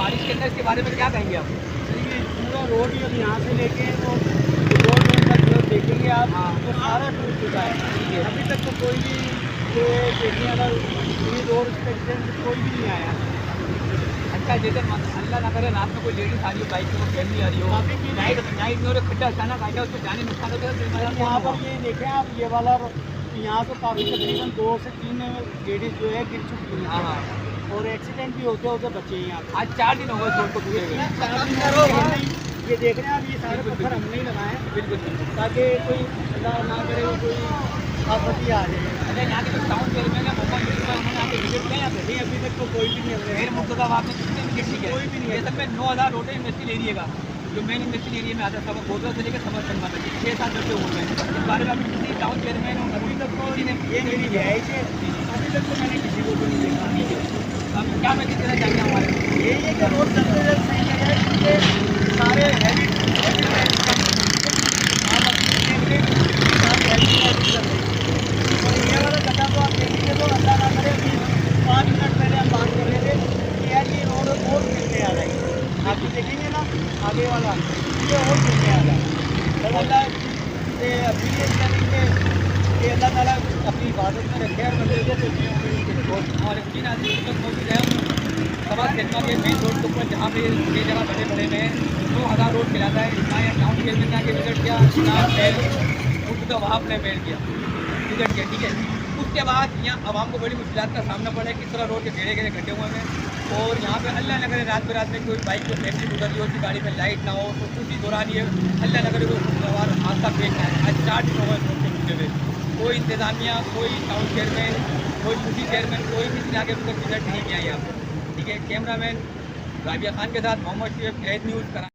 बारिश के अंदर इसके बारे में क्या कहेंगे आप? देखिए पूरा रोड ही अब यहाँ से लेके वो रोड तक जो देखेंगे आप, हाँ। तो सारा टूट चुका है। अभी तक तो कोई भी जो देखने वाला ये रोड एक्सीडेंट कोई भी नहीं आया। अच्छा, जैसे अल्लाह ना करे रात में कोई लेडीज आ रही हो, बाइक में कोई फैमिली आ रही हो, नाइट में और खड्डा अचानक आ जाए, उसको जाने नुकसान होता है तो यहाँ पर ये देखें आप, ये वाला यहाँ से काफ़ी तकरीबन 2 से 3 लेडीज जो है गिर चुकी हैं। हाँ, और एक्सीडेंट भी होते होते बचे हैं यहाँ पे। आज 4 दिन हो गए रोड को टूटे हुए। 4 दिन हो गए। ये देख रहे हैं आप, ये सारे पत्थर हमने ही लगाए हैं बिल्कुल। ताकि कोई अल्लाह ना करे कोई आपत्ति आ जाए। अच्छा, यहाँ के जो टाउन चेयरमैन है मोहम्मद यूसुफ, उन्होंने आके विजिट किया यहाँ पे? नहीं, अभी तक तो कोई भी नहीं है। खैर मुर्तजा आपने कितने विजिट किए? कोई भी नहीं है। ये सब में 9000 रोड है इंडस्ट्रियल एरिया का, जो मेन इंडस्ट्रियल एरिया में आता है, सब गोदरा से लेकर समर संगमा तक 6-7 डब्बे हो गए। इस बारे में अभी किसी टाउन चेयरमैन और अभी तक तो किसी ने ये मेरी रिहाइश है, अभी तक तो मैंने किसी को भी नहीं देखा। अब क्या मैसेज देना चाहिए हमारे? यही है कि रोड जल्द से जल्द सही हो जाए, क्योंकि सारे हैवी और ये वाला गड्ढा तो आप देखेंगे तो अल्लाह ना करे, अभी 5 मिनट पहले हम बात कर रहे थे कि यार ये रोड और गिरने आ रहा है। आप देखेंगे ना आगे वाला, ये और गिरने आ रहा है। अल्लाह से अपील करेंगे कि अल्लाह ताला अपनी हिफाजत में रखे और बंदे और जी नाज़रीन, तो मौजूद है समर सिनेमा के मेन रोड के ऊपर, जहाँ पे ये जगह बड़े बड़े में 2000 रोड खिलाता है। इतना यहाँ टाउन चेयरमैन ने आके विजिट किया, मुर्तजा वहाब ने विजिट किया, ठीक है। उसके बाद यहाँ आवाम को बड़ी मुश्किलात का सामना पड़ा है, किस तरह रोड के घेरे घेरे खड्डे हुए हैं। और यहाँ पे अल्लाह न करे रात बेरात में कोई बाइक में फैमिली गुजर रही हो, उसकी गाड़ी में लाइट ना हो, तो उसी दौरान ये अल्लाह न करे कोई सवार हादसा पेश आए। आज 4 दिन हो गए रोड के टूटे हुए, कोई इंतजामिया, कोई टाउन चेयरमैन, कोई सिटी चेयरमैन, कोई किसी ने आगे विजिट नहीं किया यहाँ पर, ठीक है। कैमरामैन राबिया खान के साथ मोहम्मद शेख, एज न्यूज़ करा।